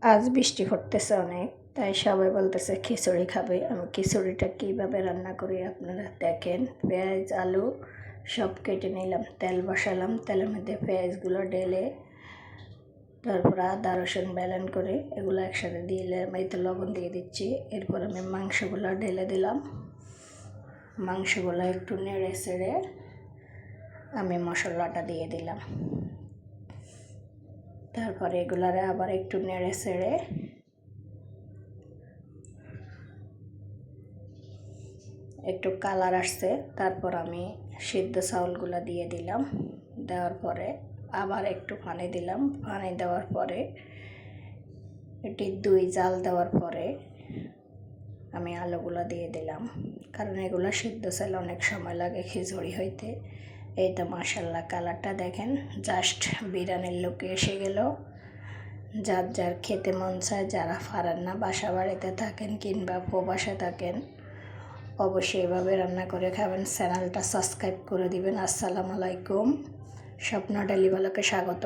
আজ বৃষ্টি পড়তেছে অনেক, তাই সবাই বলতেছে খিচুড়ি খাবে। আমি খিচুড়িটা কীভাবে রান্না করি আপনারা দেখেন। পেঁয়াজ আলু সব কেটে নিলাম, তেল বসালাম, তেলের মধ্যে পেঁয়াজগুলো ঢেলে তারপর আদা রসুন ব্যালেন করে এগুলো একসাথে দিয়ে এতে লবণ দিয়ে দিচ্ছি। এরপর আমি মাংসগুলো ঢেলে দিলাম। মাংসগুলো একটু নেড়ে চেড়ে আমি মশলাটা দিয়ে দিলাম। তারপরে এগুলারে আবার একটু নেড়ে চেড়ে একটু কালার আসছে, তারপর আমি সিদ্ধ চাউলগুলো দিয়ে দিলাম। দেওয়ার পরে আবার একটু পানি দিলাম। পানি দেওয়ার পরে এটি 2 জাল দেওয়ার পরে আমি আলুগুলো দিয়ে দিলাম, কারণ এগুলো সিদ্ধ চাল অনেক সময় লাগে খিচুড়ি হইতে। এই তো মাশাআল্লাহ কালারটা দেখেন, জাস্ট বিরিয়ানির লোকে এসে গেল। যার যার খেতে মন চায়, যারা পারেন না বাসা বাড়িতে থাকেন কিংবা প্রবাসে থাকেন, অবশ্যই এভাবে রান্না করে খাবেন। চ্যানেলটা সাবস্ক্রাইব করে দিবেন। আসসালামু আলাইকুম। স্বপ্ন ডেলি ভালোকে স্বাগত।